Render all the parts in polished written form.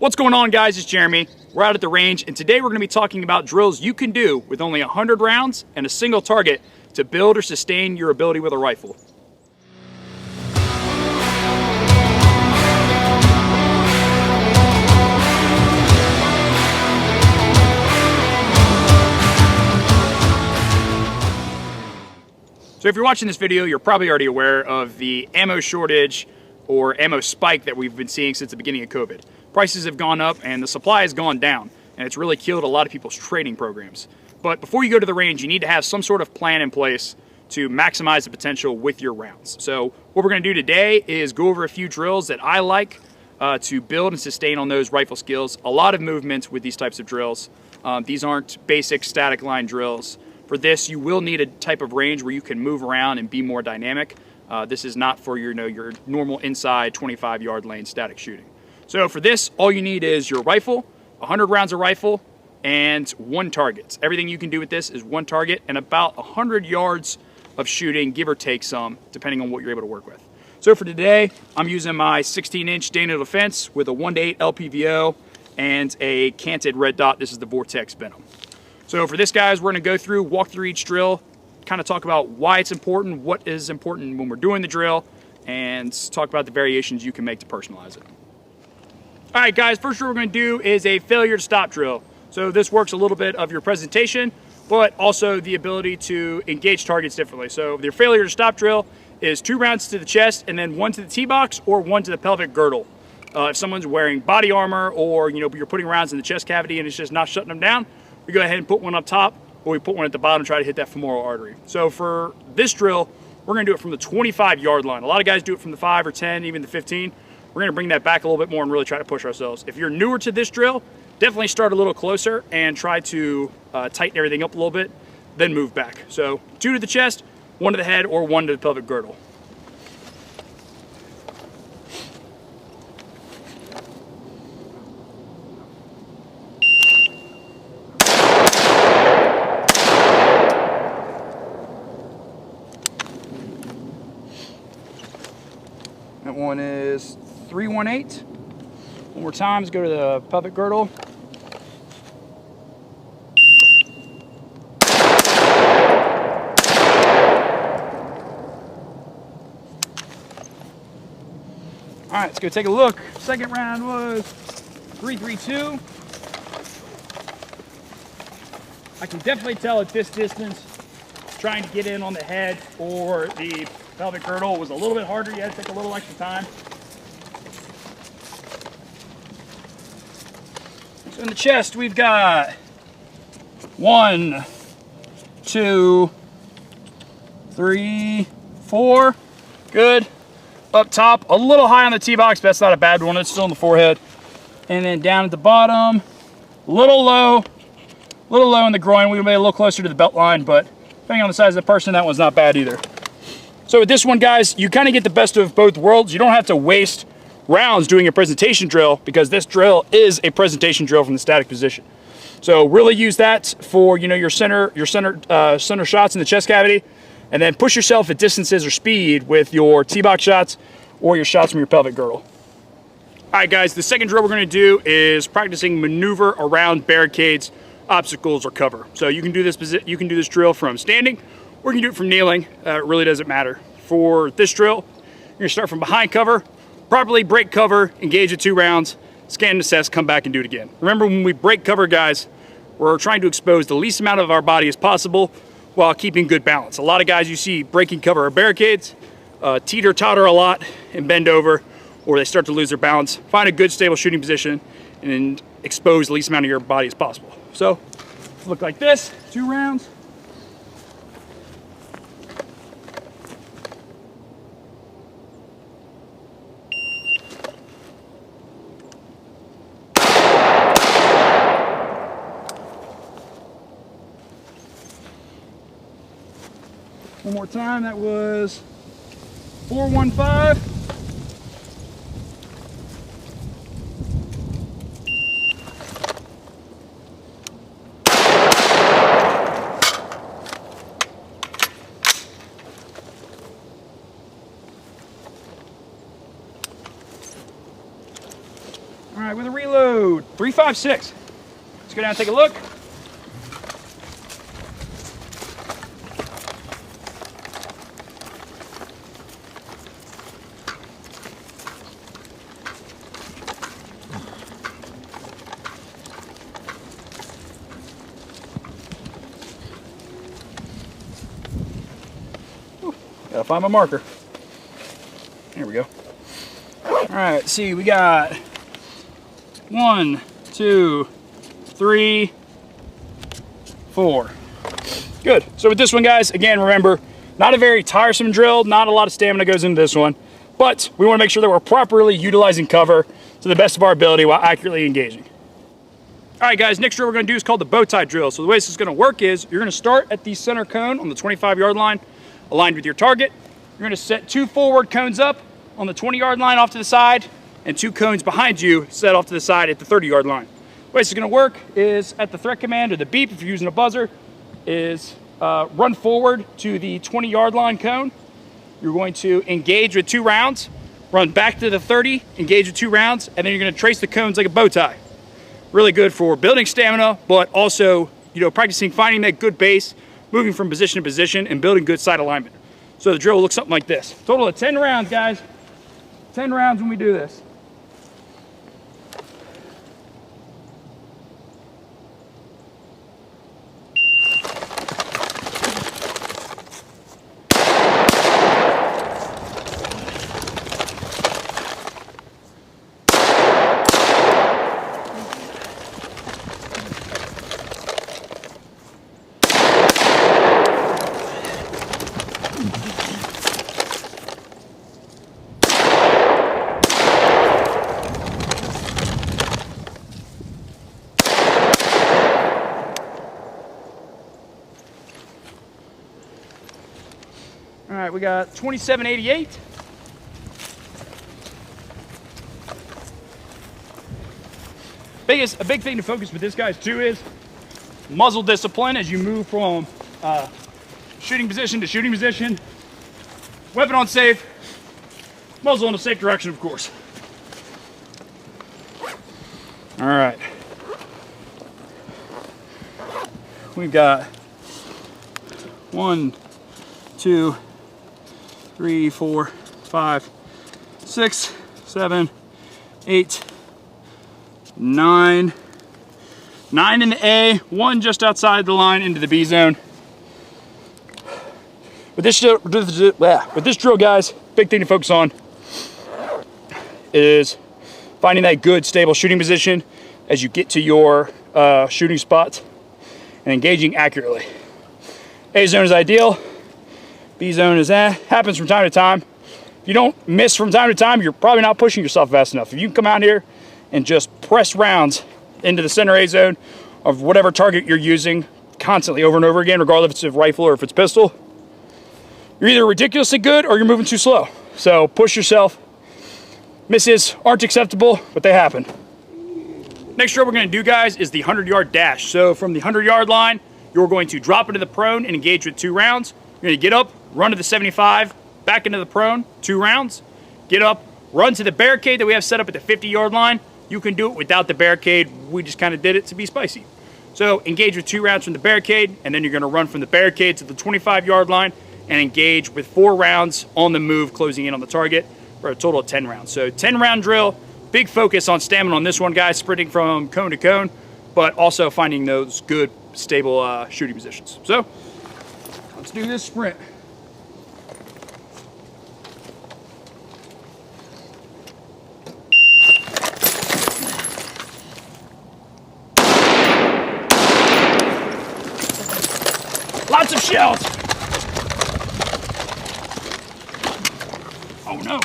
What's going on, guys? It's Jeremy. We're out at the range, and today we're going to be talking about drills you can do with only 100 rounds and a single target to build or sustain your ability with a rifle. So if you're watching this video, you're probably already aware of the ammo shortage or ammo spike that we've been seeing since the beginning of COVID. Prices have gone up and the supply has gone down, and it's really killed a lot of people's training programs. But before you go to the range, you need to have some sort of plan in place to maximize the potential with your rounds. So what we're going to do today is go over a few drills that I like to build and sustain on those rifle skills. A lot of movement with these types of drills. These aren't basic static line drills. For this, you will need a type of range where you can move around and be more dynamic. This is not for your normal inside 25-yard lane static shooting. So for this, all you need is your rifle, 100 rounds of rifle, and one target. Everything you can do with this is one target and about 100 yards of shooting, give or take some, depending on what you're able to work with. So for today, I'm using my 16-inch Daniel Defense with a 1:8 LPVO and a canted red dot. This is the Vortex Venom. So for this, guys, we're going to go through, walk through each drill, kind of talk about why it's important, what is important when we're doing the drill, and talk about the variations you can make to personalize it. All right, guys, first drill we're going to do is a failure to stop drill. So this works a little bit of your presentation, but also the ability to engage targets differently. So your failure to stop drill is 2 rounds to the chest and then 1 to the T-box or 1 to the pelvic girdle. If someone's wearing body armor or you're putting rounds in the chest cavity and it's just not shutting them down, we go ahead and put one up top, or we put one at the bottom, try to hit that femoral artery. So for this drill, we're gonna do it from the 25-yard line. A lot of guys do it from the 5 or 10, even the 15. We're gonna bring that back a little bit more and really try to push ourselves. If you're newer to this drill, definitely start a little closer and try to tighten everything up a little bit, then move back. So 2 to the chest, 1 to the head, or 1 to the pelvic girdle. That one is 318. One more time, let's go to the pelvic girdle. All right, let's go take a look. Second round was 332. I can definitely tell at this distance, trying to get in on the head or the pelvic girdle was a little bit harder. You had to take a little extra time. So in the chest, we've got 1, 2, 3, 4. Good. Up top, a little high on the T-box, but that's not a bad one. It's still in the forehead. And then down at the bottom, a little low in the groin. We made a little closer to the belt line, but depending on the size of the person, that one's not bad either. So with this one, guys, you kind of get the best of both worlds. You don't have to waste rounds doing a presentation drill because this drill is a presentation drill from the static position. So really use that for your center shots in the chest cavity, and then push yourself at distances or speed with your T-box shots or your shots from your pelvic girdle. All right, guys, the second drill we're going to do is practicing maneuver around barricades, obstacles, or cover. So you can do this drill from standing, or you can do it from kneeling. It really doesn't matter. For this drill, you're going to start from behind cover, properly break cover, engage at 2 rounds, scan and assess, come back and do it again. Remember, when we break cover, guys, we're trying to expose the least amount of our body as possible while keeping good balance. A lot of guys you see breaking cover or barricades teeter-totter a lot and bend over, or they start to lose their balance. Find a good stable shooting position and expose the least amount of your body as possible. So, look like this, 2 rounds. One more time, that was 415. All right, with a reload, 3.56. Let's go down and take a look. Gotta find my marker. There we go. All right, let's see, we got 1, 2, 3, 4. Good. So with this one, guys, again, remember, not a very tiresome drill, not a lot of stamina goes into this one, but we want to make sure that we're properly utilizing cover to the best of our ability while accurately engaging. All right, guys, next drill we're going to do is called the bow tie drill. So the way this is going to work is you're going to start at the center cone on the 25-yard line, aligned with your target. You're going to set 2 forward cones up on the 20-yard line off to the side, and 2 cones behind you set off to the side at the 30-yard line. The way this is going to work is at the threat command, or the beep if you're using a buzzer, is run forward to the 20-yard line cone. You're going to engage with 2 rounds, run back to the 30, engage with 2 rounds, and then you're going to trace the cones like a bow tie. Really good for building stamina, but also, you know, practicing finding that good base, moving from position to position, and building good sight alignment. So the drill will look something like this. Total of 10 rounds, guys. 10 rounds when we do this. All right, we got 2788. A big thing to focus with this, guys, too, is muzzle discipline as you move from shooting position to shooting position. Weapon on safe, muzzle in a safe direction, of course. All right. We've got 1, 2, 3, 4, 5, 6, 7, 8, 9. 9 in the A, 1 just outside the line into the B zone. With this drill, guys, big thing to focus on is finding that good, stable shooting position as you get to your shooting spot and engaging accurately. A zone is ideal. B zone is happens from time to time. If you don't miss from time to time, you're probably not pushing yourself fast enough. If you can come out here and just press rounds into the center A zone of whatever target you're using constantly over and over again, regardless if it's a rifle or if it's pistol, you're either ridiculously good or you're moving too slow. So push yourself. Misses aren't acceptable, but they happen. Next drill we're going to do, guys, is the 100-yard dash. So from the 100-yard line, you're going to drop into the prone and engage with 2 rounds. You're going to get up, run to the 75, back into the prone, 2 rounds. Get up, run to the barricade that we have set up at the 50-yard line. You can do it without the barricade. We just kind of did it to be spicy. So engage with 2 rounds from the barricade, and then you're going to run from the barricade to the 25-yard line and engage with 4 rounds on the move, closing in on the target for a total of 10 rounds. So 10-round drill, big focus on stamina on this one, guys, sprinting from cone to cone, but also finding those good, stable shooting positions. So let's do this sprint. Lots of shells. Oh no.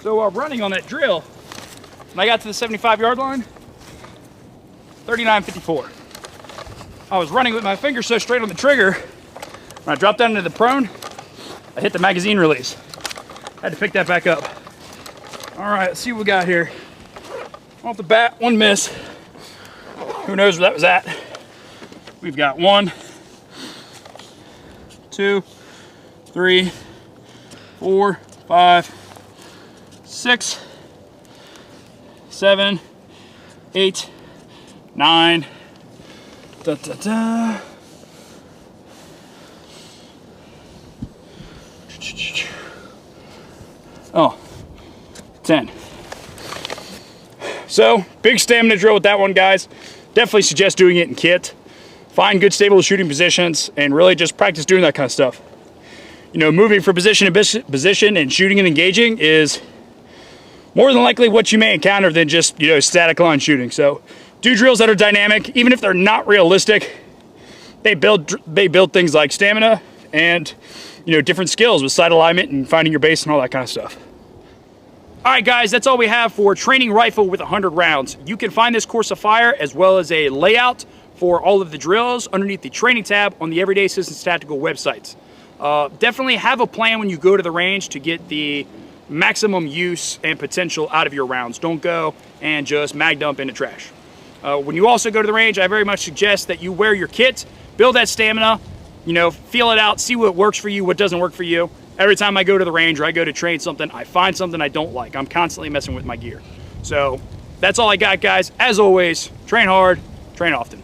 So while running on that drill, when I got to the 75-yard line, 39.54. I was running with my finger so straight on the trigger, when I dropped down into the prone, I hit the magazine release. I had to pick that back up. All right, let's see what we got here. Off the bat, one miss. Who knows where that was at? We've got 1, 2, 3, 4, 5, 6, 7, 8, 9, da da da. Oh, 10. So, big stamina drill with that one, guys. Definitely suggest doing it in kit. Find good stable shooting positions and really just practice doing that kind of stuff. You know, moving from position to position and shooting and engaging is more than likely what you may encounter than just, you know, static line shooting. So do drills that are dynamic, even if they're not realistic. They build things like stamina and, you know, different skills with sight alignment and finding your base and all that kind of stuff. All right, guys, that's all we have for training rifle with 100 rounds. You can find this course of fire as well as a layout for all of the drills underneath the training tab on the Everyday Assistance Tactical websites. Definitely have a plan when you go to the range to get the maximum use and potential out of your rounds. Don't go and just mag dump in the trash. When you also go to the range, I very much suggest that you wear your kit, build that stamina, you know, feel it out, see what works for you, what doesn't work for you. Every time I go to the range or I go to train something, I find something I don't like. I'm constantly messing with my gear. So that's all I got, guys. As always, train hard, train often.